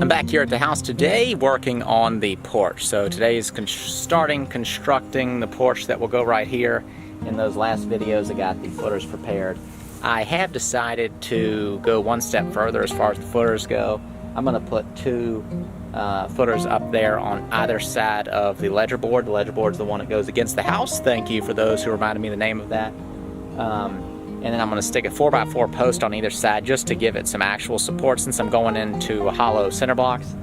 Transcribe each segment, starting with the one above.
back here at the house today working on the porch. So today is constructing the porch that will go right here. In those last videos I got the footers prepared. I have decided to go one step further as far as the footers go. I'm going to put two footers up there on either side of the ledger board. The ledger board is the one that goes against the house. Thank you for those who reminded me the name of that. And then I'm going to stick a 4x4 post on either side just to give it some actual support since I'm going into hollow center blocks.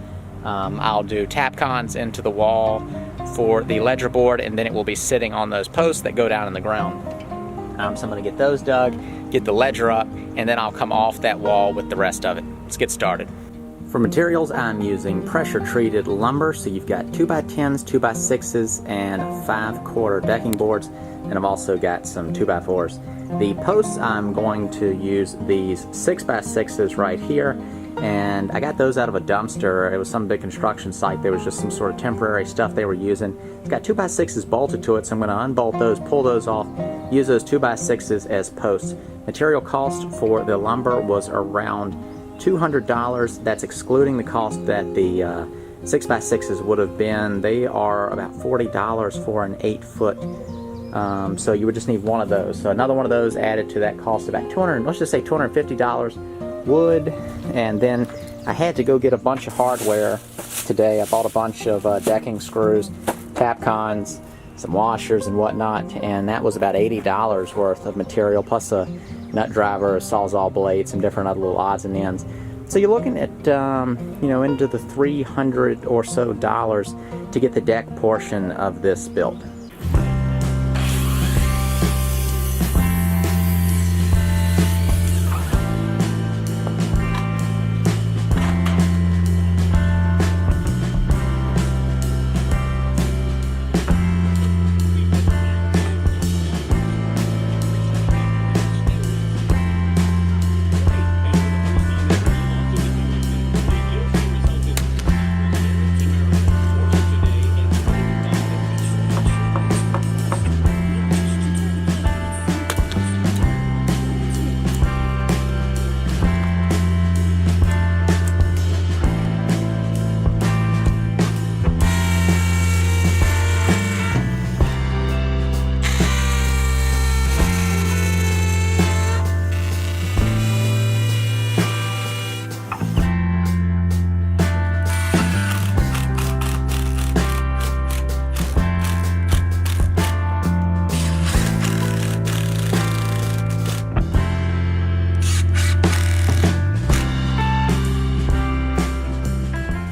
I'll do Tapcons into the wall for the ledger board, and then it will be sitting on those posts that go down in the ground. So I'm going to get those dug, get the ledger up, and then I'll come off that wall with the rest of it. Let's get started. For materials, I'm using pressure-treated lumber, so you've got 2x10s, 2x6s, and 5/4 decking boards, and I've also got some 2x4s. The posts, I'm going to use these 6x6s right here, and I got those out of a dumpster. It was some big construction site. There was just some sort of temporary stuff they were using. It's got 2x6s bolted to it, so I'm going to unbolt those, pull those off, use those 2x6s as posts. Material cost for the lumber was around $200. That's excluding the cost that the 6x6s would have been. They are about $40 for an 8-foot. So you would just need one of those. So another one of those added to that cost about let's just say $250 wood. And then I had to go get a bunch of hardware today. I bought a bunch of decking screws, Tapcons, some washers and whatnot, and that was about $80 worth of material, plus a nut driver, a Sawzall blade, some different other little odds and ends. So you're looking at into the $300 or so to get the deck portion of this built.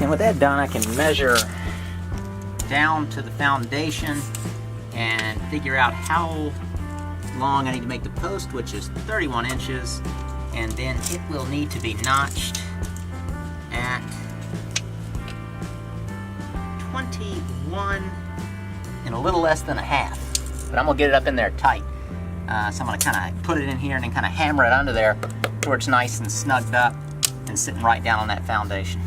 And with that done, I can measure down to the foundation and figure out how long I need to make the post, which is 31 inches, and then it will need to be notched at 21 and a little less than a half. But I'm gonna get it up in there tight. So I'm gonna kind of put it in here and then kind of hammer it under there where it's nice and snugged up and sitting right down on that foundation.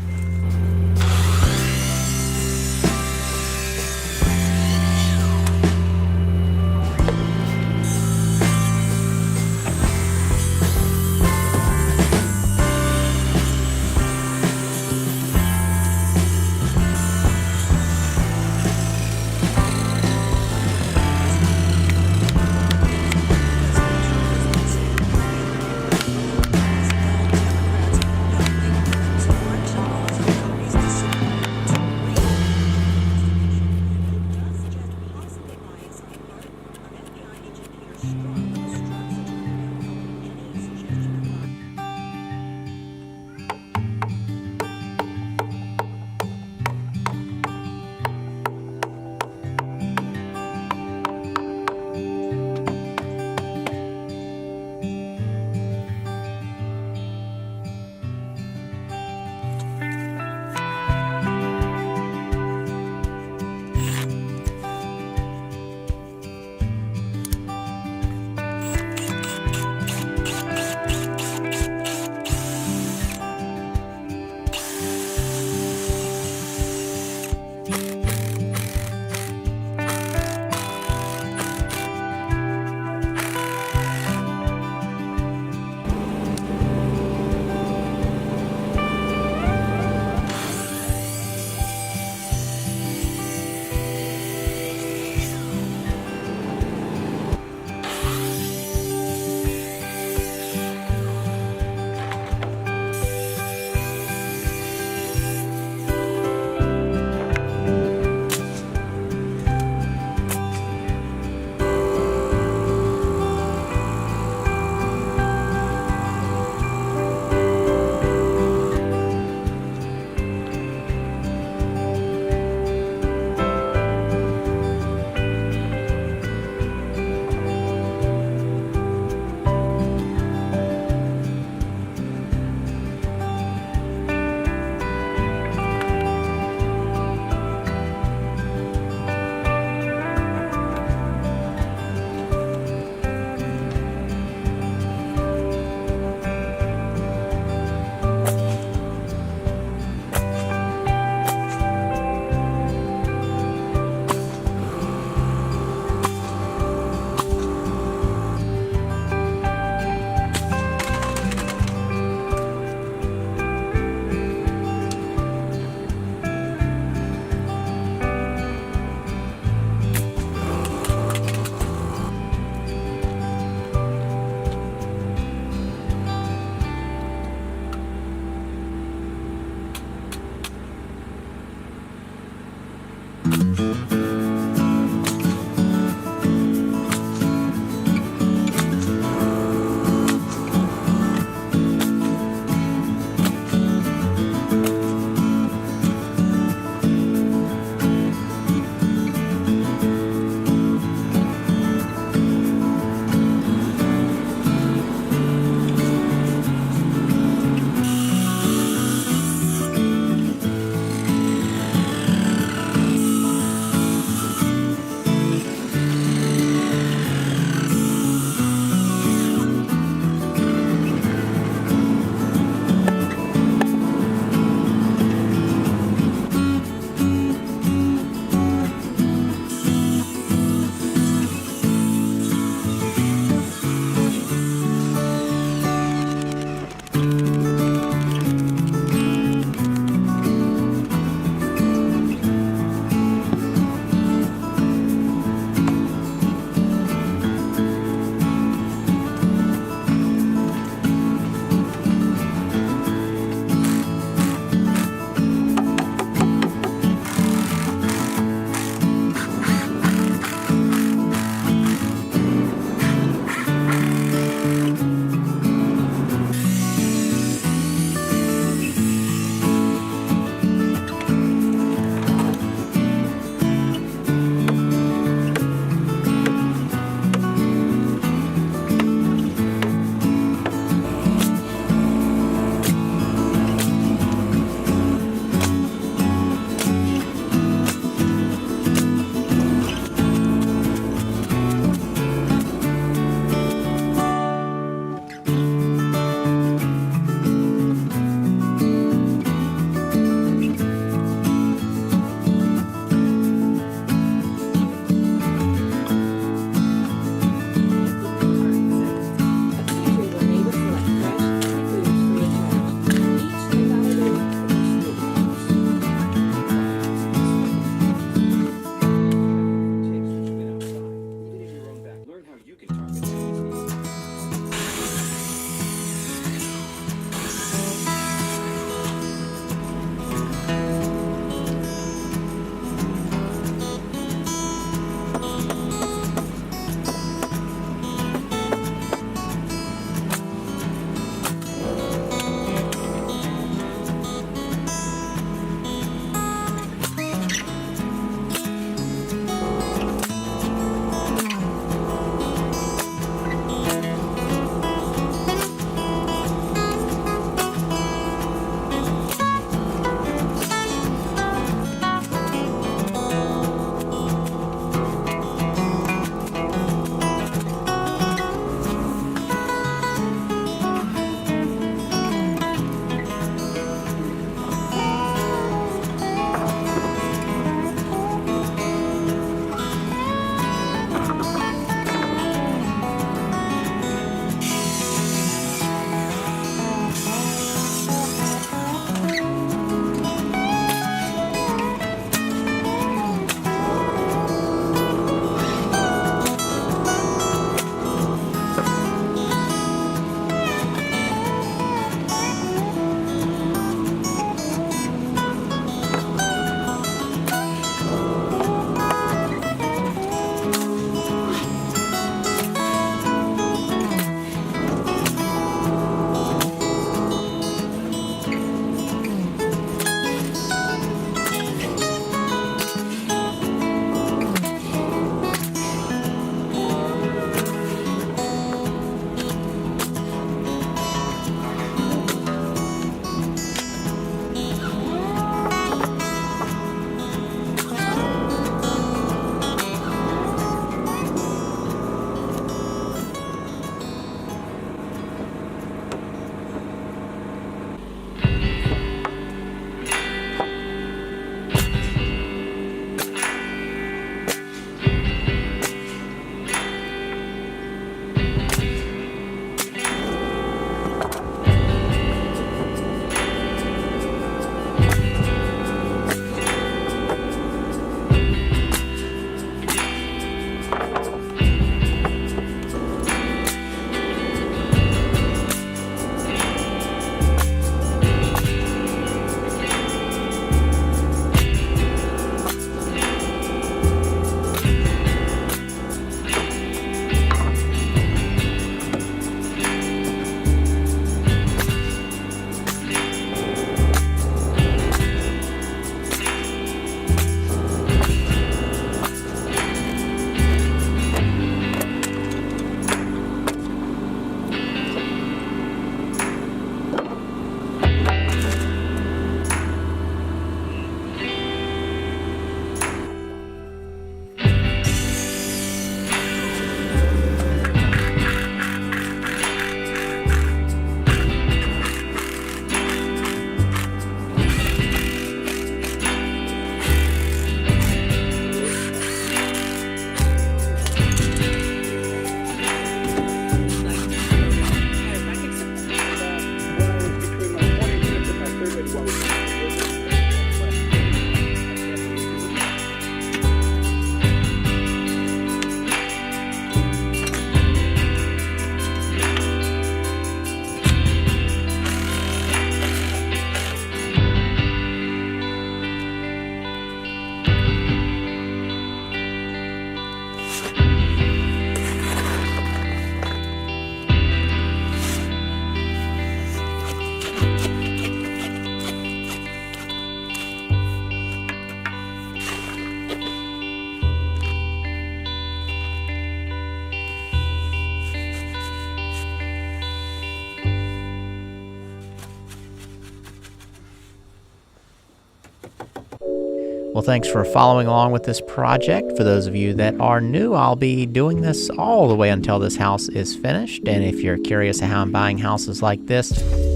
Well, thanks for following along with this project. For those of you that are new, I'll be doing this all the way until this house is finished. And if you're curious how I'm buying houses like this,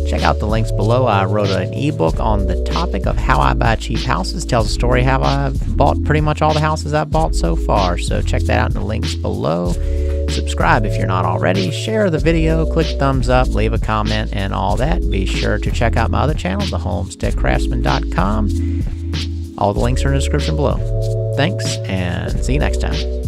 check out the links below. I wrote an ebook on the topic of how I buy cheap houses. Tells a story how I've bought pretty much all the houses I've bought so far. So check that out in the links below. Subscribe if you're not already. Share the video, click thumbs up, leave a comment, and all that. Be sure to check out my other channel, thehomesteadcraftsman.com. All the links are in the description below. Thanks, and see you next time.